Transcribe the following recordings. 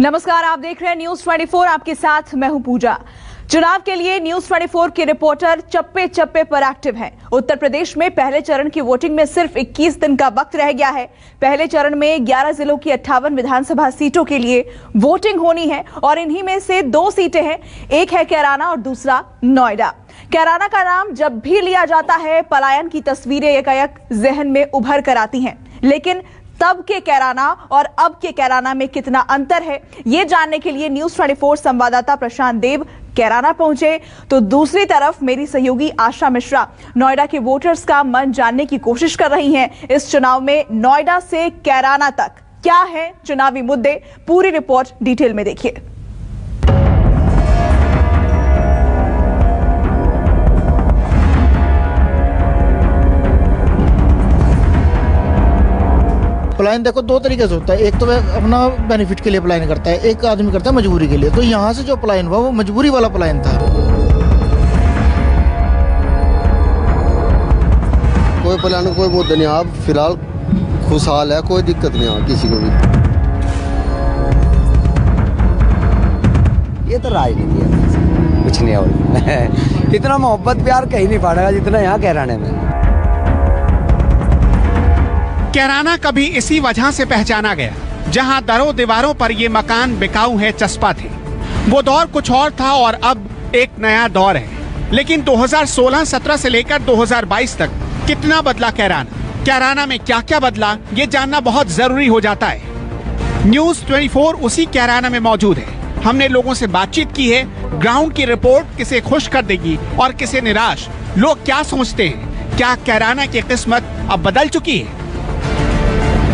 नमस्कार, आप देख रहे हैं न्यूज 24। आपके साथ मैं हूं पूजा। चुनाव के लिए न्यूज 24 के रिपोर्टर चप्पे चप्पे पर एक्टिव हैं। उत्तर प्रदेश में पहले चरण की वोटिंग में सिर्फ 21 दिन का वक्त रह गया है। पहले चरण में 11 जिलों की 58 विधानसभा सीटों के लिए वोटिंग होनी है और इन्हीं में से 2 सीटें हैं। एक है कैराना और दूसरा नोएडा। कैराना का नाम जब भी लिया जाता है, पलायन की तस्वीरें एकाएक जहन में उभर कर आती हैं। लेकिन तब के कैराना और अब के कैराना में कितना अंतर है, ये जानने के लिए न्यूज 24 संवाददाता प्रशांत देव कैराना पहुंचे, तो दूसरी तरफ मेरी सहयोगी आशा मिश्रा नोएडा के वोटर्स का मन जानने की कोशिश कर रही हैं। इस चुनाव में नोएडा से कैराना तक क्या है चुनावी मुद्दे, पूरी रिपोर्ट डिटेल में देखिए। पलायन देखो 2 तरीके से होता है। एक तो वह अपना बेनिफिट के लिए पलायन करता है, एक आदमी करता है मजबूरी के लिए। तो यहाँ से जो पलायन हुआ वो मजबूरी वाला पलायन था। कोई पलायन कोई मुद्दा नहीं, आप फिलहाल खुशहाल है, कोई दिक्कत नहीं है किसी को भी। ये तो राजनीति है, कुछ नहीं और इतना मोहब्बत प्यार कहीं नहीं पड़ेगा जितना यहाँ कैराने में। कैराना कभी इसी वजह से पहचाना गया जहां दरों दीवारों पर ये मकान बिकाऊ है चस्पा थे। वो दौर कुछ और था और अब एक नया दौर है। लेकिन 2016-17 से लेकर 2022 तक कितना बदला कैराना में क्या क्या बदला, ये जानना बहुत जरूरी हो जाता है। न्यूज 24 उसी कैराना में मौजूद है। हमने लोगों से बातचीत की है। ग्राउंड की रिपोर्ट किसे खुश कर देगी और किसे निराश। लोग क्या सोचते हैं, क्या कैराना की किस्मत अब बदल चुकी है?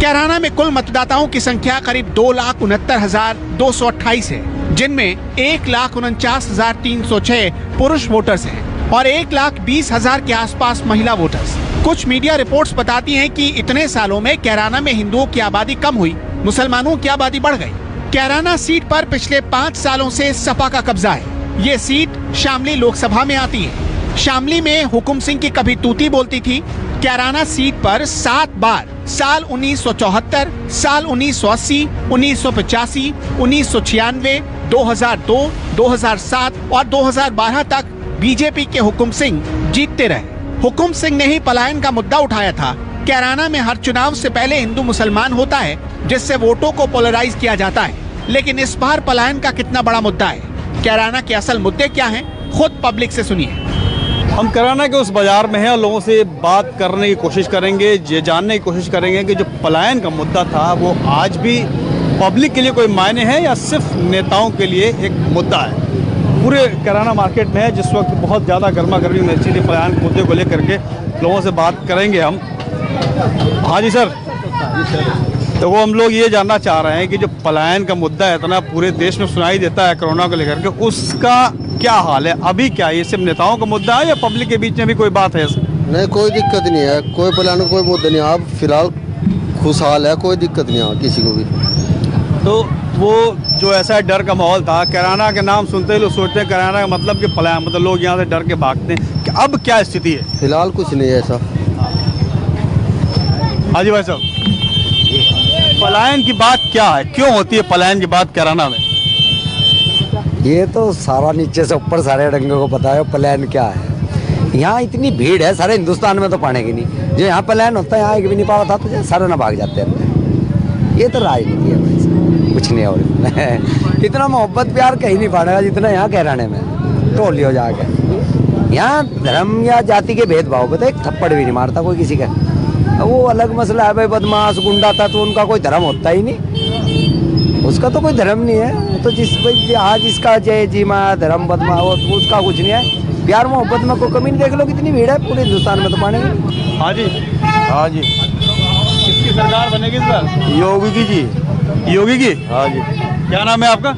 कैराना में कुल मतदाताओं की संख्या करीब 2,69,228 है, जिनमें 1,49,306 पुरुष वोटर्स हैं और 1,20,000 के आसपास महिला वोटर्स। कुछ मीडिया रिपोर्ट्स बताती हैं कि इतने सालों में कैराना में हिंदुओं की आबादी कम हुई, मुसलमानों की आबादी बढ़ गई। कैराना सीट पर पिछले 5 सालों से सपा का कब्जा है। ये सीट शामली लोकसभा में आती है। शामली में हुकुम सिंह की कभी तूती बोलती थी। कैराना सीट पर 7 बार साल 1974, साल 1980, 1985, 1996, 2002, 2007 और 2012 तक बीजेपी के हुकुम सिंह जीतते रहे। हुकुम सिंह ने ही पलायन का मुद्दा उठाया था। कैराना में हर चुनाव से पहले हिंदू मुसलमान होता है, जिससे वोटों को पोलराइज किया जाता है। लेकिन इस बार पलायन का कितना बड़ा मुद्दा है? कैराना के असल मुद्दे क्या हैं? खुद पब्लिक से सुनिए। हम कैराना के उस बाजार में हैं और लोगों से बात करने की कोशिश करेंगे, ये जानने की कोशिश करेंगे कि जो पलायन का मुद्दा था वो आज भी पब्लिक के लिए कोई मायने है या सिर्फ नेताओं के लिए एक मुद्दा है। पूरे कैराना मार्केट में है जिस वक्त बहुत ज़्यादा गर्मा गर्मी में, इसीलिए पलायन के मुद्दे को लेकर के लोगों से बात करेंगे हम। हाँ जी सर, तो वो हम लोग ये जानना चाह रहे हैं कि जो पलायन का मुद्दा है इतना पूरे देश में सुनाई देता है कोरोना को लेकर के, उसका क्या हाल है अभी? क्या ये सिर्फ नेताओं का मुद्दा है या पब्लिक के बीच में भी कोई बात है? नहीं, कोई दिक्कत नहीं है, कोई पलायन कोई मुद्दा नहीं, आप फिलहाल खुशहाल है, कोई दिक्कत नहीं है किसी को भी। तो वो जो ऐसा डर का माहौल था, कैराना के नाम सुनते ही लोग सोचते हैं कैराना का मतलब कि पलायन, मतलब लोग यहाँ से डर के भागते हैं कि अब क्या स्थिति है? फिलहाल कुछ नहीं है ऐसा। हाँ जी भाई साहब, पलायन की बात क्या है, क्यों होती है पलायन की बात कैराना में? ये तो सारा नीचे से ऊपर सारे रंगों को पता है पलायन क्या है। यहाँ इतनी भीड़ है, सारे हिंदुस्तान में तो पड़ेगी नहीं। जो यहाँ पलायन होता है, यहाँ एक भी नहीं पा रहा था तो सारे ना भाग जाते हैं। ये तो राजनीति है भाई साहब, कुछ नहीं और इतना मोहब्बत प्यार कहीं नहीं पड़ेगा जितना यहाँ कैराने में। टोली हो जाके यहाँ धर्म या जाति के भेदभाव पता, एक थप्पड़ भी नहीं मारता कोई किसी का। वो अलग मसला है भाई, बदमाश गुंडा था तो उनका कोई धर्म होता ही नहीं, उसका तो कोई धर्म नहीं है। तो जिस भाई आज इसका जय जी माँ धर्म बदमा हो तो उसका कुछ नहीं है। प्यार मोहब्बत में कोई कमी नहीं। देख लो कितनी भीड़ है पूरे हिंदुस्तान में तो पाने में। हाँ जी, हाँ जी। किसकी सरकार बनेगी इस बार? योगी की जी। योगी की? हाँ जी। क्या नाम है आपका?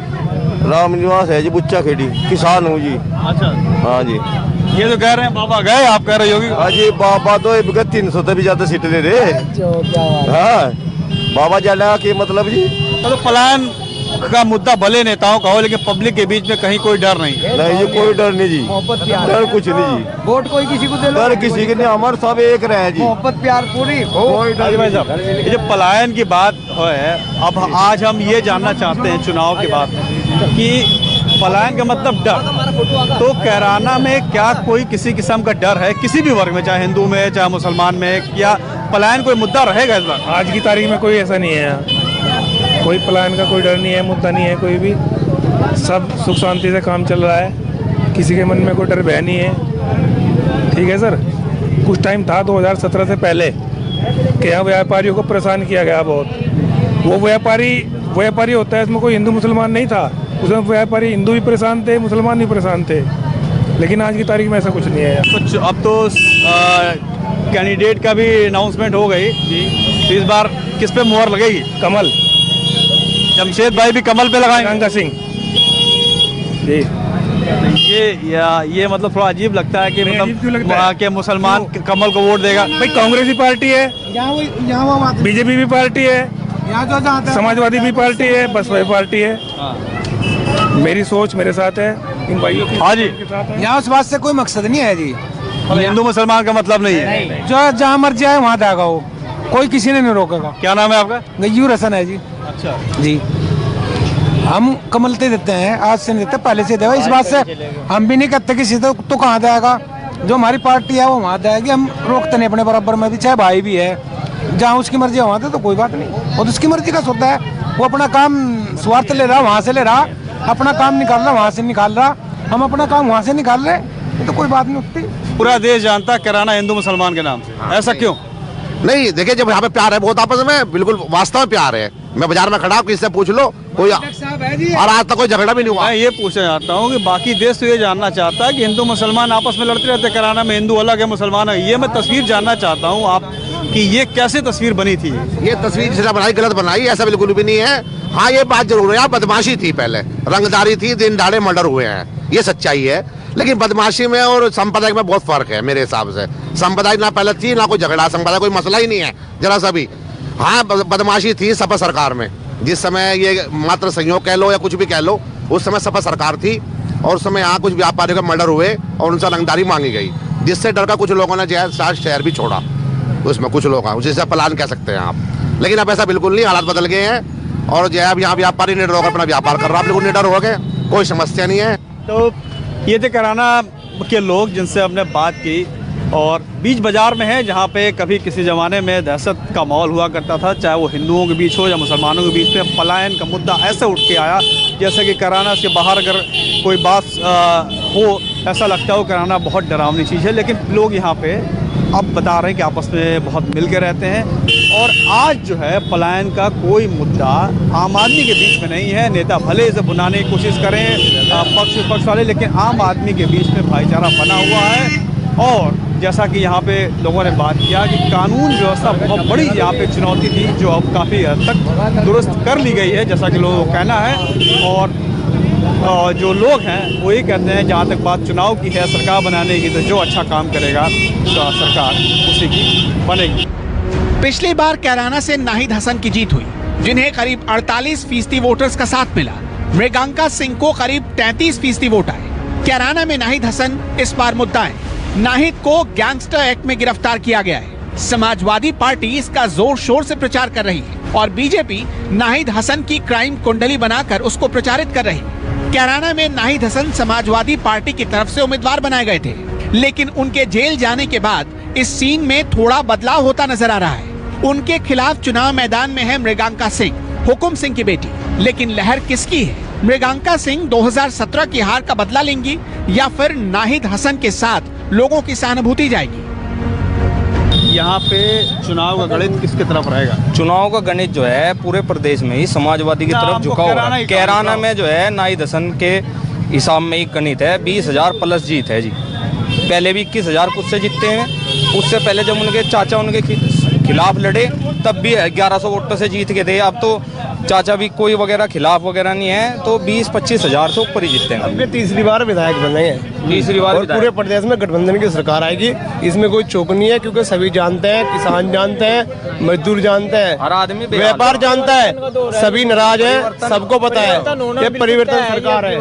राम निवास है जी, बुच्चा खेड़ी, किसान हूँ जी। अच्छा, हाँ जी। ये तो कह रहे हैं बाबा गए, आप कह रहे योगी? हाँ जी, बाबा तो 300 से भी ज्यादा सीट दे रहे। हाँ, बाबा जाना की मतलब जी। तो पलायन का मुद्दा भले नेताओं का हो, लेकिन पब्लिक के बीच में कहीं कोई डर नहीं है। नहीं जी, कोई डर नहीं जी, डर कुछ नहीं जी, वोट कोई किसी को दे लो, डर किसी के नहीं, हमारे सब एक रहे जी, मोहब्बत प्यार पूरी कोई डर भाई साहब, ये जो पलायन की बात है, अब आज हम ये जानना चाहते हैं चुनाव के बाद कि पलायन का मतलब डर, तो कैराना में क्या कोई किसी किस्म का डर है किसी भी वर्ग में, चाहे हिंदू में चाहे मुसलमान में, या पलायन कोई मुद्दा रहेगा इस बार? आज की तारीख में कोई ऐसा नहीं है, कोई पलायन का कोई डर नहीं है, मुद्दा नहीं है कोई भी, सब सुख शांति से काम चल रहा है, किसी के मन में कोई डर भय नहीं है। ठीक है सर, कुछ टाइम था 2017 से पहले कि यहाँ व्यापारियों को परेशान किया गया बहुत, वो व्यापारी होता है, इसमें कोई हिंदू मुसलमान नहीं था, उसमें व्यापारी हिंदू भी परेशान थे, मुसलमान भी परेशान थे, लेकिन आज की तारीख में ऐसा कुछ नहीं है। कुछ अब तो कैंडिडेट का भी अनाउंसमेंट हो गई जी, तो इस बार किस पे मुहर लगेगी? कमल, जमशेद भाई भी कमल पे लगाएंगे? गंगा सिंह जी। ये मतलब थोड़ा अजीब लगता है कि मतलब कि मुसलमान कमल को वोट देगा। भाई कांग्रेस भी पार्टी है, बीजेपी भी पार्टी है, समाजवादी भी पार्टी है, बसपा पार्टी है। मेरी सोच मेरे साथ है, इन भाइयों की हाँ जी, यहाँ उस बात से कोई मकसद नहीं है जी, हिंदू मुसलमान का मतलब नहीं है, जो जहाँ मर्जी आए वहाँ जाएगा वो, कोई किसी ने नहीं रोकेगा। क्या नाम है आपका? गय्यूर हसन है जी। अच्छा जी, हम कमलते देते हैं, आज से नहीं देते, पहले से देगा। इस बात से हम भी नहीं कहते किसी तो कहाँ जाएगा, जो हमारी पार्टी है वो वहाँ जाएगी, हम रोकते नहीं अपने बराबर में भी, चाहे भाई भी है, जहाँ उसकी मर्जी वहाँ दे तो कोई बात नहीं, और उसकी मर्जी का सोता है, वो अपना काम स्वार्थ ले रहा वहाँ से ले रहा, अपना काम निकाल रहा वहाँ से निकाल रहा, हम अपना काम वहाँ से निकाल रहे, तो कोई बात नहीं उठती। पूरा देश जानता है कैराना हिंदू मुसलमान के नाम से, ऐसा क्यों? नहीं देखिए, जब यहाँ पे प्यार है बहुत आपस में, बिल्कुल वास्तव में प्यार है। मैं बाजार में खड़ा हूँ, किससे पूछ लो, कोई और आज तक कोई झगड़ा भी नहीं हुआ। मैं ये पूछना चाहता हूँ कि बाकी देश तो ये जानना चाहता है कि हिंदू मुसलमान आपस में लड़ते रहते, कैराना में हिंदू अलग है मुसलमान है, ये मैं तस्वीर जानना चाहता हूँ आप कि ये कैसे तस्वीर बनी थी? ये तस्वीर जिसने बनाई गलत बनाई, ऐसा बिल्कुल भी नहीं है। हाँ ये बात जरूर है, बदमाशी थी पहले, रंगदारी थी, दिन दहाड़े मर्डर हुए हैं, ये सच्चाई है, लेकिन बदमाशी में और सांप्रदायिक में बहुत फर्क है मेरे हिसाब से। सांप्रदायिक ना पहले थी ना कोई झगड़ा, सांप्रदायिक कोई मसला ही नहीं है जरा सा भी। हाँ बदमाशी थी सपा सरकार में, जिस समय ये मात्र संयोग कह लो या कुछ भी कह लो, उस समय सपा सरकार थी, और उस समय यहाँ कुछ व्यापारियों के मर्डर हुए और उनसे रंगदारी मांगी गई, जिससे डर का कुछ लोगों ने जो है शहर भी छोड़ा, उसमें कुछ लोग हैं, जिससे पलायन कह सकते हैं आप। लेकिन अब ऐसा बिल्कुल नहीं, हालात बदल गए हैं, और जो है अब यहाँ व्यापारी निडर होकर अपना व्यापार कर रहा है, बिल्कुल निडर हो गए, कोई समस्या नहीं है। तो ये थे कैराना के लोग जिनसे हमने बात की, और बीच बाजार में है जहाँ पे कभी किसी ज़माने में दहशत का माहौल हुआ करता था, चाहे वो हिंदुओं के बीच हो या मुसलमानों के बीच में। पलायन का मुद्दा ऐसे उठ के आया जैसे कि कैराना के बाहर अगर कोई बात हो, ऐसा लगता हो कैराना बहुत डरावनी चीज़ है, लेकिन लोग यहाँ पे अब बता रहे हैं कि आपस में बहुत मिल के रहते हैं। और आज जो है पलायन का कोई मुद्दा आम आदमी के बीच में नहीं है, नेता भले इसे बुनाने की कोशिश करें पक्ष विपक्ष वाले, लेकिन आम आदमी के बीच में भाईचारा बना हुआ है। और जैसा कि यहाँ पे लोगों ने बात किया कि कानून व्यवस्था बहुत बड़ी यहाँ पे चुनौती थी, जो अब काफ़ी हद तक दुरुस्त कर ली गई है, जैसा कि लोगों का कहना है। और जो लोग हैं वो ये कहते हैं, जहाँ तक बात चुनाव की है, सरकार बनाने की, तो जो अच्छा काम करेगा तो सरकार उसी की बनेगी। पिछली बार कैराना से नाहिद हसन की जीत हुई, जिन्हें करीब 48% वोटर्स का साथ मिला। मृगांका सिंह को करीब 33% वोट आए। कैराना में नाहिद हसन इस बार मुद्दा है। नाहिद को गैंगस्टर एक्ट में गिरफ्तार किया गया है। समाजवादी पार्टी इसका जोर शोर से प्रचार कर रही है, और बीजेपी नाहिद हसन की क्राइम कुंडली बनाकर उसको प्रचारित कर रही है। कैराना में नाहिद हसन समाजवादी पार्टी की तरफ से उम्मीदवार बनाए गए थे, लेकिन उनके जेल जाने के बाद इस सीन में थोड़ा बदलाव होता नजर आ रहा है। उनके खिलाफ चुनाव मैदान में है मृगांका सिंह, हुकुम सिंह की बेटी। लेकिन लहर किसकी है? मृगांका सिंह 2017 की हार का बदला लेंगी, या फिर नाहिद हसन के साथ लोगों की सहानुभूति जाएगी? यहाँ पे चुनाव का गणित किसकी तरफ रहेगा? चुनाव का गणित जो है पूरे प्रदेश में ही समाजवादी की तरफ झुका हुआ है। कैराना में जो है नाहिद हसन के हिसाब में ही गणित है, 20,000 प्लस जीत है जी। पहले भी 21,000 कुछ से जीतते हैं, उससे पहले जब उनके चाचा उनके खिलाफ लड़े तब भी 1100 वोटों से जीत के थे। अब तो चाचा भी कोई वगैरह खिलाफ वगैरह नहीं है, तो 20-25 हज़ार से ऊपर ही जीतेंगे। अब तीसरी बार विधायक बने हैं, तीसरी बार और पूरे प्रदेश में गठबंधन की सरकार आएगी। इसमें कोई चूक नहीं है, क्योंकि सभी जानते हैं, किसान जानते हैं, मजदूर जानते हैं, हर आदमी व्यापार जानता है, सभी नाराज है, सबको पता है ये परिवर्तन सरकार है।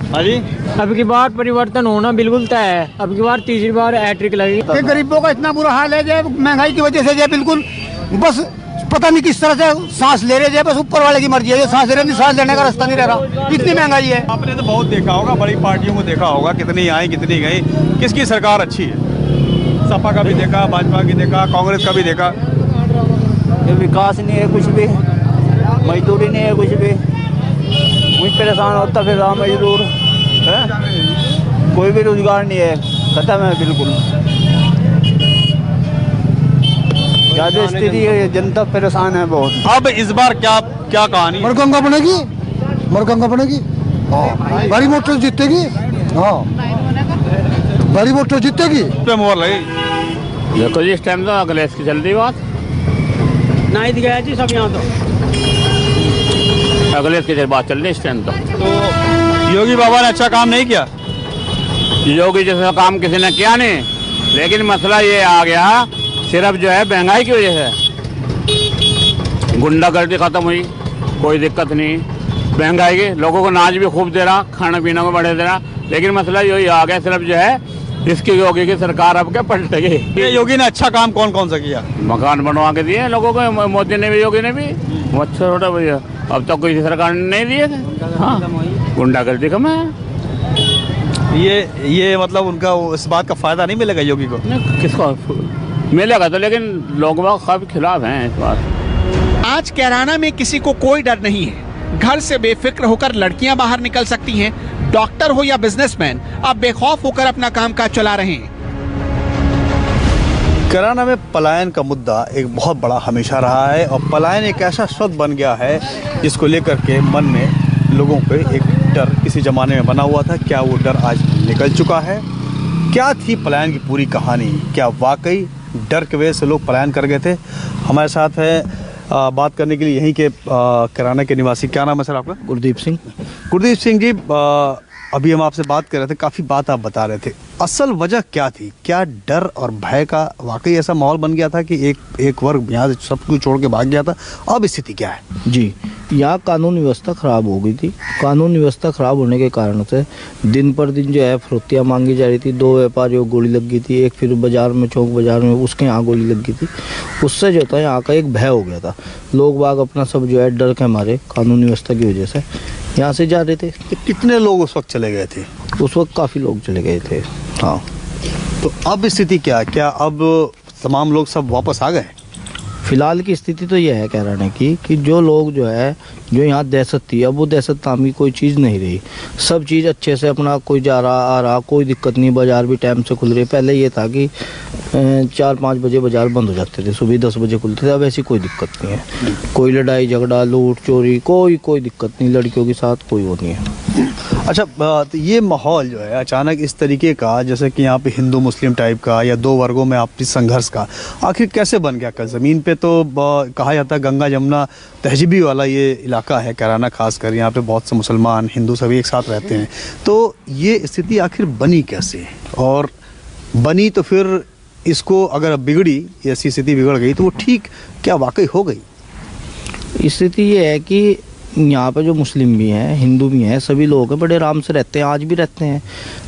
हाँ जी, अब की बार परिवर्तन होना बिल्कुल तय है। अब की बार तीसरी बार हैट्रिक लगेगी। गरीबों का इतना बुरा हाल है जो महंगाई की वजह से जो बिल्कुल बस पता नहीं किस तरह से सांस ले रहे हैं, बस ऊपर वाले की मर्जी है, जो सांस ले रहे हैं, सांस लेने का रास्ता नहीं रह रहा, इतनी महंगाई है। आपने तो बहुत देखा होगा, बड़ी पार्टियों को देखा होगा, कितनी आई कितनी गई, किसकी सरकार अच्छी है? सपा का भी देखा, भाजपा की देखा, कांग्रेस का भी देखा। विकास नहीं है कुछ भी, मजदूरी नहीं है कुछ भी, मुझ परेशान होता फिर रहा मजदूर है, कोई भी रोजगार नहीं है, खत्म है बिल्कुल। ज्यादा स्थिति है, जनता परेशान है बहुत। अब इस बार क्या क्या कहानी? मरगंगा बनेगी, मरगंगा बनेगी, बड़ी मोटर जीतेगी, हाँ बड़ी मोटर जीतेगी। पे मोहर लगी। देखो जी, इस टाइम तो अखिलेश की चल रही बात नहीं गया जी, सब यहाँ तो अखिलेश की बात चल रही इस टाइम। तो योगी बाबा ने अच्छा काम नहीं किया? योगी जैसा काम किसी ने किया नहीं, लेकिन मसला ये आ गया सिर्फ जो है महंगाई की वजह से। गुंडागर्दी खत्म हुई, कोई दिक्कत नहीं, महंगाई की लोगों को नाज भी खूब दे रहा, खाना पीना को बढ़े दे रहा, लेकिन मसला यही आ गया सिर्फ जो है इसकी योगी की सरकार अब क्या पलटेगी। ये योगी ने अच्छा काम कौन कौन सा किया? मकान बनवा के दिए लोगों को, मोदी ने भी, योगी ने भी, अच्छा छोटा भैया, अब तक कोई सरकार ने नहीं दिए। हाँ, गुंडागर्दी कम है। ये मतलब उनका इस बात का फायदा नहीं मिलेगा योगी को? किसको मिलेगा तो, लेकिन लोग काफी खिलाफ हैं इस बात। आज कैराना में किसी को कोई डर नहीं है। घर से बेफिक्र होकर लड़कियां बाहर निकल सकती हैं। डॉक्टर हो या बिजनेसमैन, अब बेखौफ होकर अपना कामकाज चला रहे हैं। कैराना में पलायन का मुद्दा एक बहुत बड़ा हमेशा रहा है, और पलायन एक ऐसा शब्द बन गया है जिसको लेकर के मन में लोगों पे एक डर किसी ज़माने में बना हुआ था। क्या वो डर आज निकल चुका है? क्या थी पलायन की पूरी कहानी? क्या वाकई डर की वजह से लोग पलायन कर गए थे? हमारे साथ है बात करने के लिए यहीं के कैराना के निवासी। क्या नाम है सर आपका? गुरदीप सिंह। गुरदीप सिंह जी, अभी हम आपसे बात कर रहे थे, काफ़ी बात आप बता रहे थे, असल वजह क्या थी? क्या डर और भय का वाकई ऐसा माहौल बन गया था कि एक वर्ग यहाँ से सब कुछ छोड़ के भाग गया था? अब स्थिति क्या है? जी, यहाँ कानून व्यवस्था ख़राब हो गई थी। कानून व्यवस्था ख़राब होने के कारण से दिन पर दिन जो है फरोतियाँ मांगी जा रही थी। 2 व्यापारियों को गोली लग गई थी, एक फिर बाज़ार में, चौक बाज़ार में उसके यहाँ गोली लग गई थी। उससे जो था यहाँ का एक भय हो गया था। लोग बाग अपना सब जो है डर के हमारे कानून व्यवस्था की वजह से यहाँ से जा रहे थे। तो कितने लोग उस वक्त चले गए थे? उस वक्त काफ़ी लोग चले गए थे। हाँ, तो अब स्थिति क्या है? क्या अब तमाम लोग सब वापस आ गए? फिलहाल की स्थिति तो यह है कैराना की कि जो लोग जो है, जो यहाँ दहशत थी, अब वो दहशत नाम की कोई चीज़ नहीं रही। सब चीज़ अच्छे से अपना, कोई जा रहा आ रहा, कोई दिक्कत नहीं। बाज़ार भी टाइम से खुल रही। पहले ये था कि 4-5 बजे बाज़ार बंद हो जाते थे, सुबह 10 बजे खुलते थे। अब ऐसी कोई दिक्कत नहीं है। कोई लड़ाई झगड़ा, लूट चोरी, कोई दिक्कत नहीं। लड़कियों के साथ कोई वो नहीं है। अच्छा, तो ये माहौल जो है अचानक इस तरीके का, जैसे कि यहाँ पे हिंदू मुस्लिम टाइप का या 2 वर्गों में आपसी संघर्ष का, आखिर कैसे बन गया? कल ज़मीन पे तो कहा जाता है गंगा जमुना तहजीबी वाला ये इलाका है कैराना, खासकर यहाँ पे बहुत से मुसलमान हिंदू सभी एक साथ रहते हैं। तो ये स्थिति आखिर बनी कैसे? और बनी तो फिर इसको अगर बिगड़ी, ऐसी स्थिति बिगड़ गई, तो वो ठीक क्या वाकई हो गई? स्थिति ये है कि यहाँ पे जो मुस्लिम भी हैं, हिंदू भी हैं, सभी लोग हैं, बड़े आराम से रहते हैं, आज भी रहते हैं।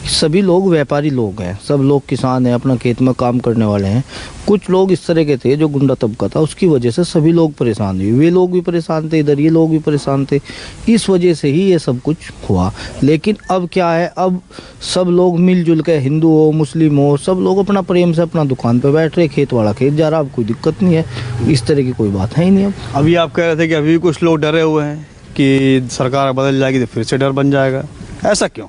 सभी लोग व्यापारी लोग हैं, सब लोग किसान हैं, अपना खेत में काम करने वाले हैं। कुछ लोग इस तरह के थे जो गुंडा तबका था, उसकी वजह से सभी लोग परेशान हुए। वे लोग भी परेशान थे, इधर ये लोग भी परेशान थे। इस वजह से ही ये सब कुछ हुआ। लेकिन अब क्या है, अब सब लोग मिलजुल के, हिंदू हो मुस्लिम हो, सब लोग अपना प्रेम से अपना दुकान पर बैठ रहे, खेत वाला खेत जा रहा, अब कोई दिक्कत नहीं है। इस तरह की कोई बात है ही नहीं। अब अभी आप कह रहे थे कि अभी भी कुछ लोग डरे हुए हैं कि सरकार बदल जाएगी तो फिर से डर बन जाएगा, ऐसा क्यों?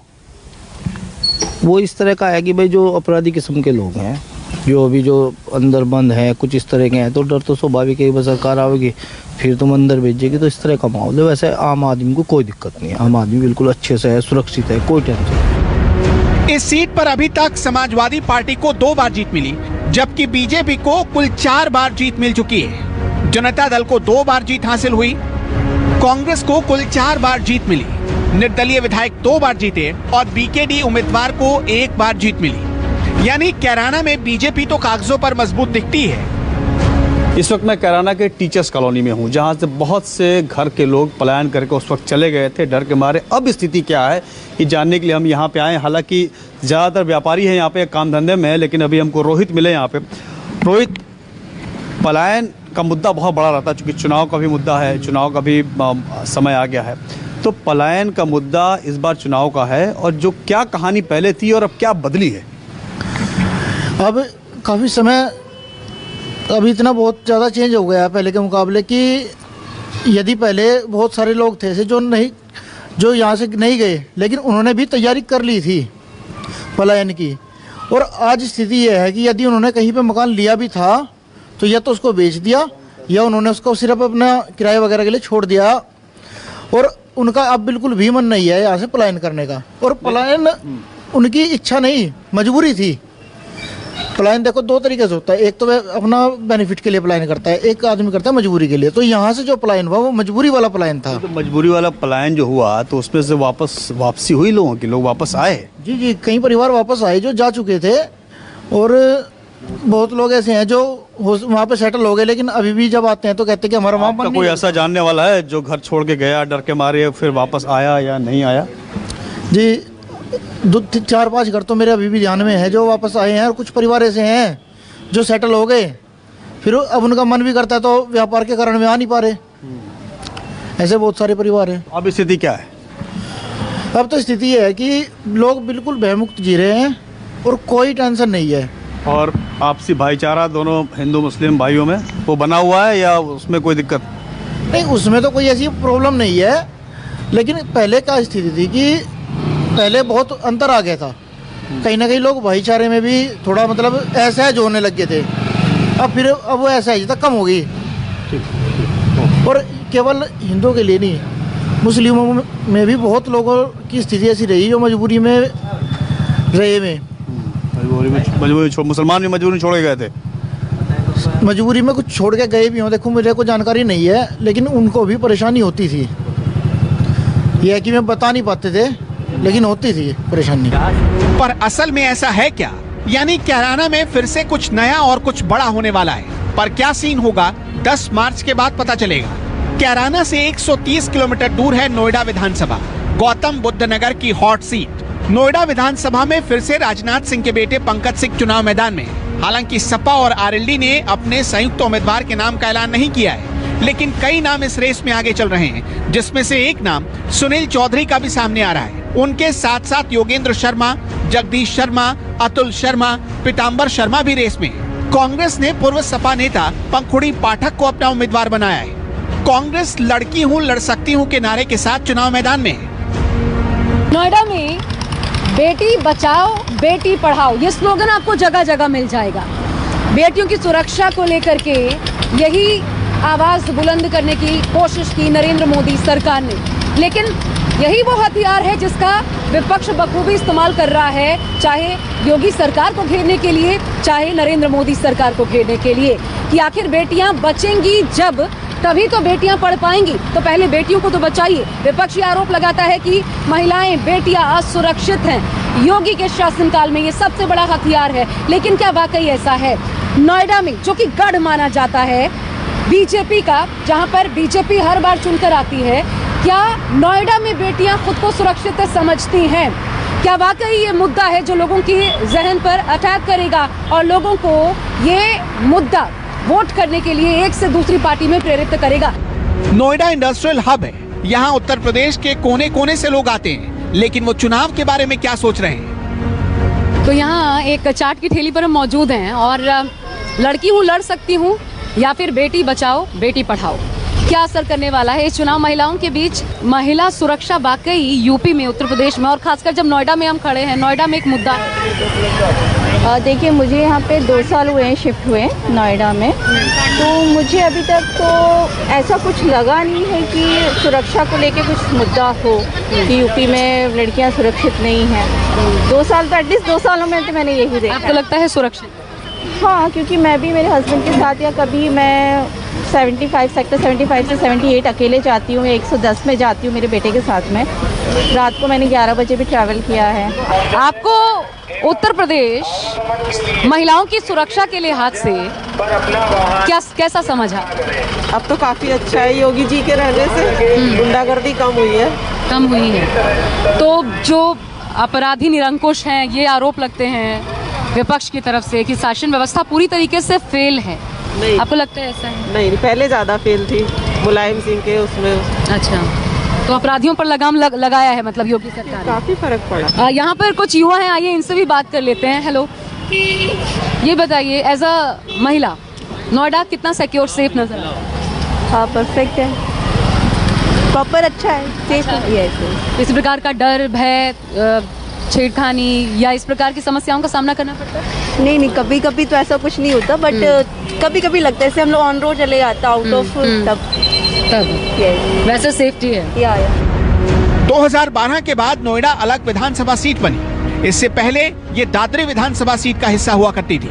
वो इस तरह का है कि भाई जो अपराधी किस्म के लोग हैं, जो अभी जो अंदर बंद हैं, कुछ इस तरह के हैं, तो डर तो स्वाभाविक है। बस सरकार आएगी फिर तुम अंदर भेजेगी, तो इस तरह का माहौल है। वैसे आम आदमी को कोई दिक्कत नहीं है, आम आदमी बिल्कुल अच्छे से है, सुरक्षित है, कोई टेंशन नहीं। इस सीट पर अभी तक समाजवादी पार्टी को 2 बार जीत मिली, जबकि बीजेपी को कुल 4 बार जीत मिल चुकी है। जनता दल को 2 बार जीत हासिल हुई। कांग्रेस को कुल 4 बार जीत मिली, निर्दलीय विधायक 2 बार जीते और बीकेडी उम्मीदवार को 1 बार जीत मिली। यानी कैराना में बीजेपी तो कागजों पर मजबूत दिखती है। इस वक्त मैं कैराना के टीचर्स कॉलोनी में हूं, जहां से बहुत से घर के लोग पलायन करके उस वक्त चले गए थे डर के मारे। अब स्थिति क्या है ये जानने के लिए हम यहां पे आए। हालांकि ज़्यादातर व्यापारी हैं यहाँ पे, काम धंधे में है, लेकिन अभी हमको रोहित मिले यहाँ पे। रोहित, पलायन का मुद्दा बहुत बड़ा रहता है, चूँकि चुनाव का भी मुद्दा है, चुनाव का भी समय आ गया है, तो पलायन का मुद्दा इस बार चुनाव का है, और जो क्या कहानी पहले थी और अब क्या बदली है? अब काफ़ी समय, अभी इतना बहुत ज़्यादा चेंज हो गया है पहले के मुकाबले कि यदि पहले बहुत सारे लोग थे जो यहाँ से नहीं गए, लेकिन उन्होंने भी तैयारी कर ली थी पलायन की। और आज स्थिति यह है कि यदि उन्होंने कहीं पे मकान लिया भी था तो या तो उसको बेच दिया या उन्होंने उसको सिर्फ अपना किराए वगैरह के लिए छोड़ दिया, और उनका अब बिल्कुल भी मन नहीं है यहाँ से पलायन करने का। और पलायन उनकी इच्छा नहीं, मजबूरी थी। पलायन देखो 2 तरीके से होता है, एक तो वह अपना बेनिफिट के लिए पलायन करता है, एक आदमी करता है मजबूरी के लिए। तो यहाँ से जो पलायन हुआ वो मजबूरी वाला पलायन था। तो मजबूरी वाला पलायन जो हुआ तो उसमें से वापसी हुई लोगों की, लोग वापस आए? जी, कई परिवार वापस आए जो जा चुके थे, और बहुत लोग ऐसे हैं जो वहाँ पे सेटल हो गए, लेकिन अभी भी जब आते हैं तो कहते हैं कि हमारा वहाँ पर कोई ऐसा जानने वाला है जो घर छोड़ के गया डर के मारे, फिर वापस आया या नहीं आया? जी, 4-5 घर तो मेरे अभी भी ध्यान में है जो वापस आए हैं, और कुछ परिवार ऐसे हैं जो सेटल हो गए, फिर अब उनका मन भी करता है तो व्यापार के कारण वे आ नहीं पा रहे। ऐसे बहुत सारे परिवार हैं। अब स्थिति क्या है? अब तो स्थिति ये है कि लोग बिल्कुल भयमुक्त जी रहे हैं और कोई टेंशन नहीं है। और आपसी भाईचारा दोनों हिंदू मुस्लिम भाइयों में वो बना हुआ है या उसमें कोई दिक्कत? नहीं, उसमें तो कोई ऐसी प्रॉब्लम नहीं है, लेकिन पहले क्या स्थिति थी कि पहले बहुत अंतर आ गया था। कहीं ना कहीं लोग भाईचारे में भी थोड़ा मतलब असहज होने लग गए थे। अब वो असहजता कम हो गई, और केवल हिंदुओं के लिए नहीं, मुस्लिमों में भी बहुत लोगों की स्थिति ऐसी रही जो मजबूरी में रहे में। मुसलमान भी मजबूरी छोड़ के गए थे? मजबूरी में कुछ छोड़ के गए भी हों, देखो मुझे कोई जानकारी नहीं है, लेकिन उनको भी परेशानी होती थी। यह है कि मैं बता नहीं पाते थे, लेकिन होती थी परेशानी। पर असल में ऐसा है क्या? यानी कैराना में फिर से कुछ नया और कुछ बड़ा होने वाला है, पर क्या सीन होगा 10 मार्च के बाद पता चलेगा। कैराना से 130 किलोमीटर दूर है नोएडा विधानसभा, गौतम बुद्ध नगर की हॉट सीट। नोएडा विधानसभा में फिर से राजनाथ सिंह के बेटे पंकज सिंह चुनाव मैदान में हैं। हालांकि सपा और आरएलडी ने अपने संयुक्त उम्मीदवार के नाम का ऐलान नहीं किया है, लेकिन कई नाम इस रेस में आगे चल रहे हैं, जिसमें से एक नाम सुनील चौधरी का भी सामने आ रहा है। उनके साथ साथ योगेंद्र शर्मा, जगदीश शर्मा, अतुल शर्मा, पीताम्बर शर्मा भी रेस में हैं। कांग्रेस ने पूर्व सपा नेता पंखुड़ी पाठक को अपना उम्मीदवार बनाया है। कांग्रेस लड़की हूँ लड़ सकती हूँ के नारे के साथ चुनाव मैदान में है। नोएडा में बेटी बचाओ बेटी पढ़ाओ ये स्लोगन आपको जगह जगह मिल जाएगा। बेटियों की सुरक्षा को लेकर के यही आवाज बुलंद करने की कोशिश की नरेंद्र मोदी सरकार ने, लेकिन यही वो हथियार है जिसका विपक्ष बखूबी इस्तेमाल कर रहा है, चाहे योगी सरकार को घेरने के लिए, चाहे नरेंद्र मोदी सरकार को घेरने के लिए, कि आखिर बेटियां बचेंगी जब तभी तो बेटियां पढ़ पाएंगी, तो पहले बेटियों को तो बचाइए। विपक्ष ये आरोप लगाता है कि महिलाएं बेटियां असुरक्षित हैं। योगी के शासनकाल में ये सबसे बड़ा हथियार है, लेकिन क्या वाकई ऐसा है? नोएडा में जो कि गढ़ माना जाता है बीजेपी का, जहां पर बीजेपी हर बार चुनकर आती है, क्या नोएडा में बेटियां खुद को सुरक्षित समझती हैं? क्या वाकई ये मुद्दा है जो लोगों की जहन पर अटैक करेगा और लोगों को ये मुद्दा वोट करने के लिए एक से दूसरी पार्टी में प्रेरित करेगा? नोएडा इंडस्ट्रियल हब है, यहाँ उत्तर प्रदेश के कोने कोने से लोग आते हैं, लेकिन वो चुनाव के बारे में क्या सोच रहे हैं? तो यहाँ एक चाट की ठेली पर हम मौजूद हैं और लड़की हूँ लड़ सकती हूँ या फिर बेटी बचाओ बेटी पढ़ाओ, क्या असर करने वाला है इस चुनाव महिलाओं के बीच? महिला सुरक्षा वाकई यूपी में, उत्तर प्रदेश में और खासकर जब नोएडा में हम खड़े हैं, नोएडा में एक मुद्दा है। देखिए, मुझे यहाँ पे 2 साल हुए हैं शिफ्ट हुए नोएडा में, तो मुझे अभी तक तो ऐसा कुछ लगा नहीं है कि सुरक्षा को लेके कुछ मुद्दा हो कि यूपी में लड़कियाँ सुरक्षित नहीं हैं। 2 साल तो एटलीस्ट 2 सालों में तो मैंने यही देखा। आपको लगता है सुरक्षित? हाँ, क्योंकि मैं भी मेरे हस्बैंड के साथ या कभी मैं 75 सेक्टर 75 से 78 अकेले जाती हूँ, 110 में जाती हूँ मेरे बेटे के साथ में। रात को मैंने 11 बजे भी ट्रैवल किया है। आपको उत्तर प्रदेश महिलाओं की सुरक्षा के लिहाज से कैसा समझा? अब तो काफ़ी अच्छा है, योगी जी के रहने से गुंडागर्दी कम हुई है। तो जो अपराधी निरंकुश हैं, ये आरोप लगते हैं विपक्ष की तरफ से कि शासन व्यवस्था पूरी तरीके से फेल है। नहीं, आपको लगता है ऐसा है? नहीं, पहले ज़्यादा फेल थी मुलायम सिंह के उसमें। अच्छा, तो अपराधियों पर लगाम लगाया है मतलब योगी सरकार ने। काफ़ी फर्क पड़ा। यहाँ पर कुछ युवा हैं, आइए इनसे भी बात कर लेते हैं। हेलो, ये बताइए एज अ महिला नोएडा कितना सिक्योर सेफ नजर आ रहा है? हाँ, परफेक्ट है, प्रॉपर अच्छा है, सेफ है। इस प्रकार का डर, भय, छेड़खानी या इस प्रकार की समस्याओं का सामना करना पड़ता है? नहीं, कभी कभी तो ऐसा कुछ नहीं होता, बट कभी कभी लगता है जैसे हम लोग ऑन रोड चले जाते आउट ऑफ तब वैसे सेफ्टी है। या 2012 के बाद नोएडा अलग विधानसभा सीट बनी। इससे पहले ये दादरी विधानसभा सीट का हिस्सा हुआ करती थी।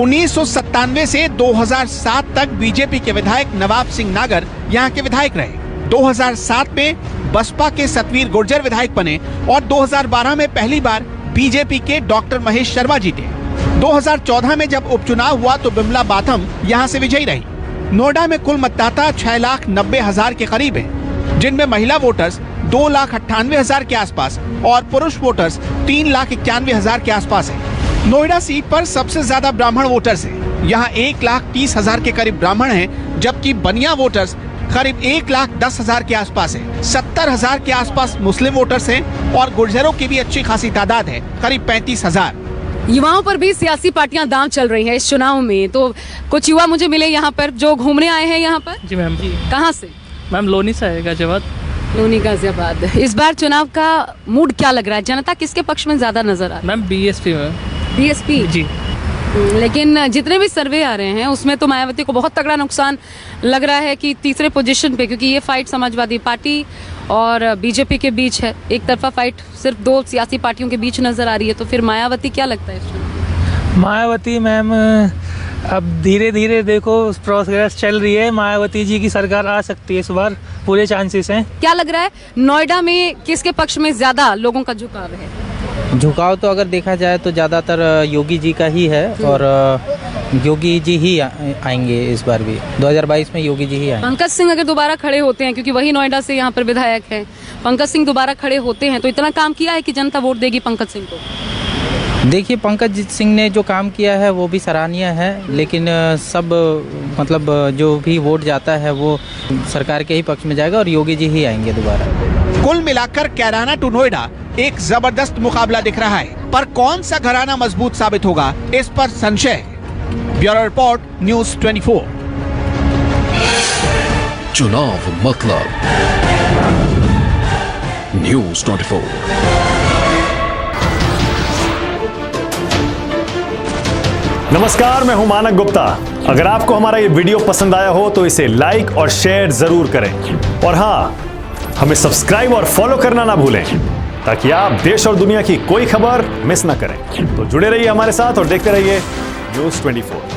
1997 से 2007 तक बीजेपी के विधायक नवाब सिंह नागर यहाँ के विधायक रहे। 2007 में बसपा के सतवीर गुर्जर विधायक बने और 2012 में पहली बार बीजेपी के डॉक्टर महेश शर्मा जीते। 2014 में जब उपचुनाव हुआ तो बिमला बाथम यहाँ से विजयी रही। नोएडा में कुल मतदाता 6,90,000 के करीब हैं, जिनमें महिला वोटर्स 2,98,000 के आसपास और पुरुष वोटर्स 3,91,000 के आसपास हैं। नोएडा सीट पर सबसे ज्यादा ब्राह्मण वोटर्स हैं। यहाँ 1,30,000 के करीब ब्राह्मण हैं, जबकि बनिया वोटर्स करीब 1,10,000 के आसपास है। 70,000 के आसपास मुस्लिम वोटर्स हैं और गुर्जरों की भी अच्छी खासी तादाद है, करीब 35,000। युवाओं पर भी सियासी पार्टियां दांव चल रही हैं इस चुनाव में। तो कुछ युवा मुझे मिले यहाँ पर जो घूमने आए हैं यहाँ पर। जी मैम। कहाँ से? मैम लोनी से है, गाजियाबाद। लोनी गाजियाबाद। इस बार चुनाव का मूड क्या लग रहा है? जनता किसके पक्ष में ज्यादा नजर आ रहा है? मैम बीएसपी में। बीएसपी जी। लेकिन जितने भी सर्वे आ रहे हैं उसमें तो मायावती को बहुत तगड़ा नुकसान लग रहा है कि तीसरे पोजीशन पे, क्योंकि ये फाइट समाजवादी पार्टी और बीजेपी के बीच है। एक तरफा फाइट सिर्फ दो सियासी पार्टियों के बीच नजर आ रही है। तो फिर मायावती क्या लगता है इसमें? मायावती मैम अब धीरे धीरे देखो प्रोग्रेस चल रही है, मायावती जी की सरकार आ सकती है इस बार, पूरे चांसेस हैं। क्या लग रहा है नोएडा में किसके पक्ष में ज्यादा लोगों का झुकाव है? झुकाव तो अगर देखा जाए तो ज़्यादातर योगी जी का ही है और योगी जी ही आएंगे इस बार भी। 2022 में योगी जी ही आएंगे। पंकज सिंह अगर दोबारा खड़े होते हैं, क्योंकि वही नोएडा से यहाँ पर विधायक है, पंकज सिंह दोबारा खड़े होते हैं तो इतना काम किया है कि जनता वोट देगी पंकज सिंह को। देखिए, पंकज सिंह ने जो काम किया है वो भी सराहनीय है, लेकिन सब मतलब जो भी वोट जाता है वो सरकार के ही पक्ष में जाएगा और योगी जी ही आएंगे दोबारा। कुल मिलाकर कैराना टू नोएडा एक जबरदस्त मुकाबला दिख रहा है, पर कौन सा घराना मजबूत साबित होगा इस पर संशय है। Bureau report, news 24। चुनाव मतलब न्यूज़ 24। नमस्कार, मैं हूं मानक गुप्ता। अगर आपको हमारा ये वीडियो पसंद आया हो तो इसे लाइक और शेयर जरूर करें और हाँ, हमें सब्सक्राइब और फॉलो करना ना भूलें ताकि आप देश और दुनिया की कोई खबर मिस ना करें। तो जुड़े रहिए हमारे साथ और देखते रहिए न्यूज़ 24।